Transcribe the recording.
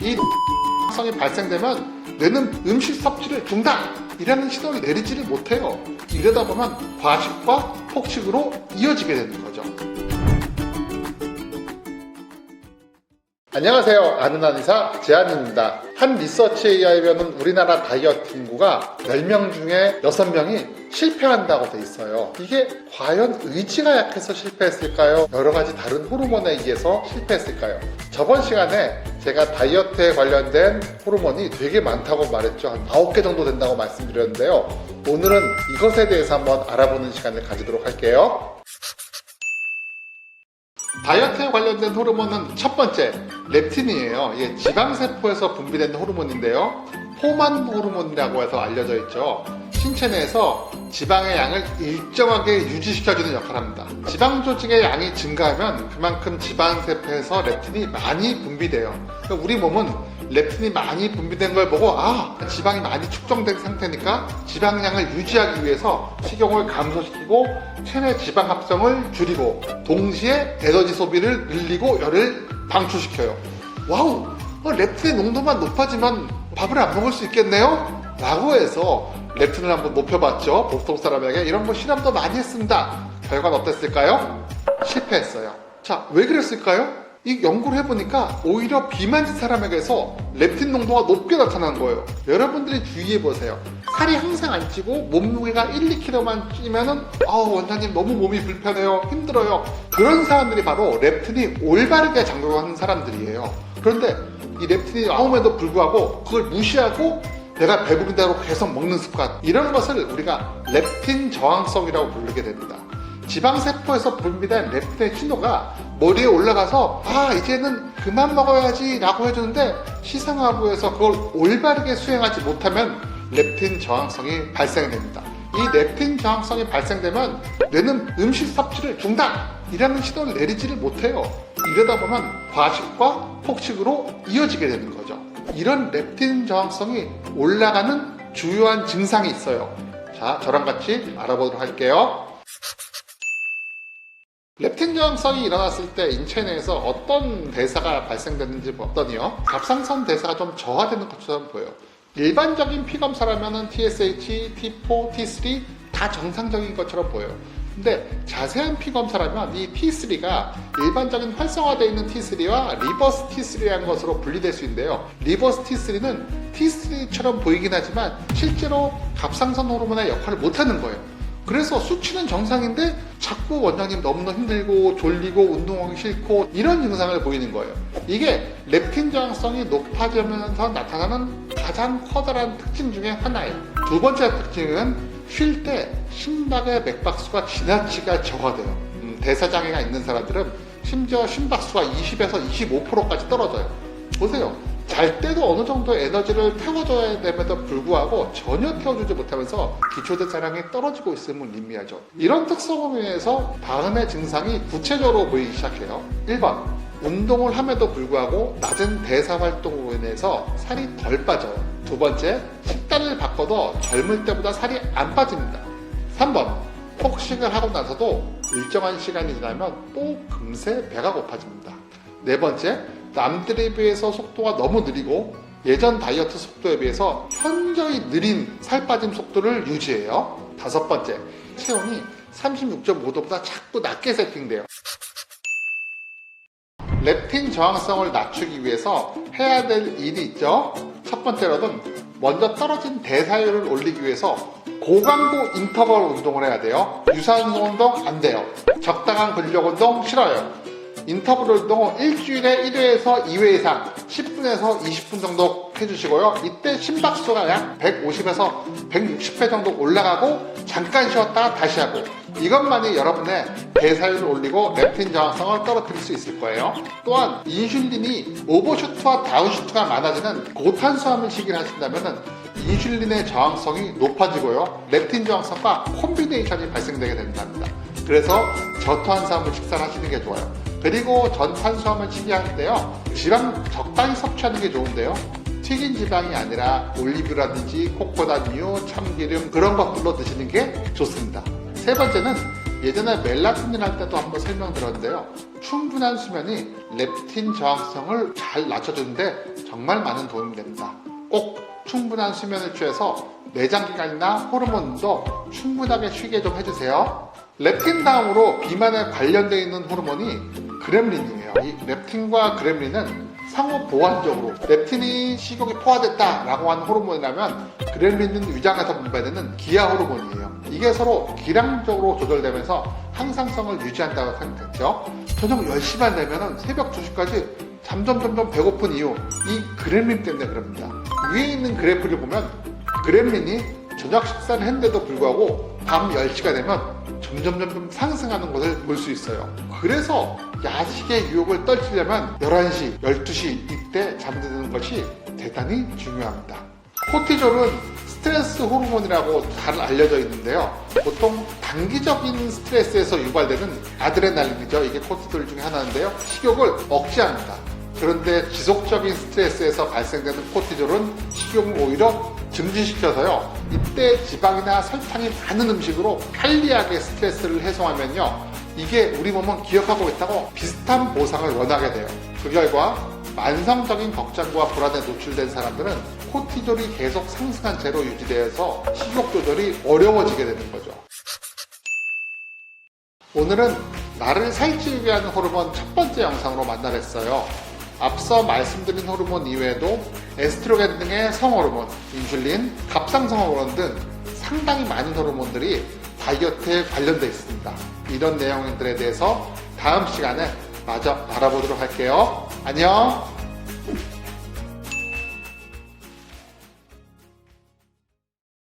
이 성이 발생되면 뇌는 음식 섭취를 중단이라는 신호를 내리지를 못해요. 이러다 보면 과식과 폭식으로 이어지게 되는 거죠. 안녕하세요. 아는 한의사 제한입니다. 한 리서치에 의하면 우리나라 다이어트 인구가 10명 중에 6명이 실패한다고 돼 있어요. 이게 과연 의지가 약해서 실패했을까요? 여러 가지 다른 호르몬에 의해서 실패했을까요? 저번 시간에 제가 다이어트에 관련된 호르몬이 되게 많다고 말했죠. 한 9개 정도 된다고 말씀드렸는데요. 오늘은 이것에 대해서 한번 알아보는 시간을 가지도록 할게요. 다이어트에 관련된 호르몬은 첫 번째, 렙틴이에요. 이게 지방세포에서 분비되는 호르몬인데요. 포만 호르몬이라고 해서 알려져 있죠. 신체 내에서 지방의 양을 일정하게 유지시켜주는 역할을 합니다. 지방 조직의 양이 증가하면 그만큼 지방세포에서 렙틴이 많이 분비돼요. 그러니까 우리 몸은 렙틴이 많이 분비된 걸 보고 지방이 많이 축적된 상태니까 지방량을 유지하기 위해서 식욕을 감소시키고 체내 지방 합성을 줄이고 동시에 에너지 소비를 늘리고 열을 방출시켜요. 와우! 렙틴의 농도만 높아지면 밥을 안 먹을 수 있겠네요? 라고 해서 렙틴을 한번 높여봤죠. 보통 사람에게 이런 실험도 많이 했습니다. 결과는 어땠을까요? 실패했어요. 자, 왜 그랬을까요? 이 연구를 해보니까 오히려 비만진 사람에게서 렙틴 농도가 높게 나타난 거예요. 여러분들이 주의해보세요. 살이 항상 안 찌고 몸무게가 1, 2kg만 찌면은 원장님 너무 몸이 불편해요, 힘들어요. 그런 사람들이 바로 렙틴이 올바르게 작동하는 사람들이에요. 그런데 이 렙틴이 나옴에도 불구하고 그걸 무시하고 내가 배부른 대로 계속 먹는 습관, 이런 것을 우리가 렙틴 저항성이라고 부르게 됩니다. 지방세포에서 분비된 렙틴의 신호가 머리에 올라가서 이제는 그만 먹어야지 라고 해주는데 시상하부에서 그걸 올바르게 수행하지 못하면 렙틴 저항성이 발생됩니다. 이 렙틴 저항성이 발생되면 뇌는 음식 섭취를 중단이라는 신호를 내리지를 못해요. 이러다 보면 과식과 폭식으로 이어지게 되는 거죠. 이런 렙틴 저항성이 올라가는 주요한 증상이 있어요. 자, 저랑 같이 알아보도록 할게요. 렙틴 저항성이 일어났을 때 인체 내에서 어떤 대사가 발생되는지 봤더니요, 갑상선 대사가 좀 저하되는 것처럼 보여요. 일반적인 피검사라면 TSH, T4, T3 다 정상적인 것처럼 보여요. 근데 자세한 피검사라면 이 T3가 일반적인 활성화되어 있는 T3와 리버스 T3라는 것으로 분리될 수 있는데요. 리버스 T3는 T3처럼 보이긴 하지만 실제로 갑상선 호르몬의 역할을 못하는 거예요. 그래서 수치는 정상인데 자꾸 원장님 너무너무 힘들고 졸리고 운동하기 싫고 이런 증상을 보이는 거예요. 이게 렙틴 저항성이 높아지면서 나타나는 가장 커다란 특징 중에 하나예요. 두 번째 특징은 쉴 때 심박의 맥박수가 지나치게 저하돼요. 대사장애가 있는 사람들은 심지어 심박수가 20에서 25%까지 떨어져요. 보세요. 잘 때도 어느 정도 에너지를 태워줘야 됨에도 불구하고 전혀 태워주지 못하면서 기초대사량이 떨어지고 있음을 의미하죠. 이런 특성으로 인해서 다음의 증상이 구체적으로 보이기 시작해요. 1번, 운동을 함에도 불구하고 낮은 대사활동으로 인해서 살이 덜 빠져요. 두 번째, 식단을 바꿔도 젊을 때보다 살이 안 빠집니다. 3번, 폭식을 하고 나서도 일정한 시간이 지나면 또 금세 배가 고파집니다. 네 번째, 남들에 비해서 속도가 너무 느리고 예전 다이어트 속도에 비해서 현저히 느린 살 빠짐 속도를 유지해요. 다섯 번째, 체온이 36.5도보다 자꾸 낮게 세팅돼요. 렙틴 저항성을 낮추기 위해서 해야 될 일이 있죠. 첫 번째로는 먼저 떨어진 대사율을 올리기 위해서 고강도 인터벌 운동을 해야 돼요. 유산소 운동 안 돼요. 적당한 근력 운동 싫어요. 인터벌 운동은 일주일에 1회에서 2회 이상 10분에서 20분 정도 해주시고요. 이때 심박수가 약 150에서 160회 정도 올라가고 잠깐 쉬었다가 다시 하고, 이것만이 여러분의 대사율을 올리고 렙틴 저항성을 떨어뜨릴 수 있을 거예요. 또한 인슐린이 오버슈트와 다운슈트가 많아지는 고탄수화물 식이를 하신다면 인슐린의 저항성이 높아지고요. 렙틴 저항성과 콤비네이션이 발생되게 된답니다. 그래서 저탄수화물 식사를 하시는 게 좋아요. 그리고 전탄수화물 식이하는데요, 지방 적당히 섭취하는 게 좋은데요, 튀긴 지방이 아니라 올리브라든지 코코넛유, 참기름 그런 것들로 드시는 게 좋습니다. 세 번째는 예전에 멜라토닌 할 때도 한번 설명드렸는데요, 충분한 수면이 렙틴 저항성을 잘 낮춰주는데 정말 많은 도움이 됩니다. 꼭 충분한 수면을 취해서 내장기관이나 호르몬도 충분하게 쉬게 좀 해주세요. 렙틴 다음으로 비만에 관련되어 있는 호르몬이 그렘린이에요. 이 렙틴과 그렘린은 상호 보완적으로 렙틴이 식욕이 포화됐다라고 하는 호르몬이라면 그렘린은 위장에서 분비되는 기하 호르몬이에요. 이게 서로 기량적으로 조절되면서 항상성을 유지한다고 생각했죠. 저녁 10시만 되면 새벽 2시까지 점점 배고픈 이유, 이 그렘린 때문에 그럽니다. 위에 있는 그래프를 보면 그렘린이 저녁 식사를 했는데도 불구하고 밤 10시가 되면 점점 상승하는 것을 볼 수 있어요. 그래서 야식의 유혹을 떨치려면 11시, 12시 이때 잠드는 것이 대단히 중요합니다. 코티졸은 스트레스 호르몬이라고 잘 알려져 있는데요. 보통 단기적인 스트레스에서 유발되는 아드레날린이죠. 이게 코티졸 중에 하나인데요. 식욕을 억제합니다. 그런데 지속적인 스트레스에서 발생되는 코티졸은 식욕을 오히려 증진시켜서요. 이때 지방이나 설탕이 많은 음식으로 편리하게 스트레스를 해소하면요. 이게 우리 몸은 기억하고 있다고 비슷한 보상을 원하게 돼요. 그 결과 만성적인 걱정과 불안에 노출된 사람들은 코티졸이 계속 상승한 채로 유지되어서 식욕 조절이 어려워지게 되는 거죠. 오늘은 나를 살찌우게 하는 호르몬 첫 번째 영상으로 만나뵀어요. 앞서 말씀드린 호르몬 이외에도 에스트로겐 등의 성호르몬, 인슐린, 갑상선 호르몬 등 상당히 많은 호르몬들이 다이어트에 관련되어 있습니다. 이런 내용들에 대해서 다음 시간에 마저 알아보도록 할게요. 안녕!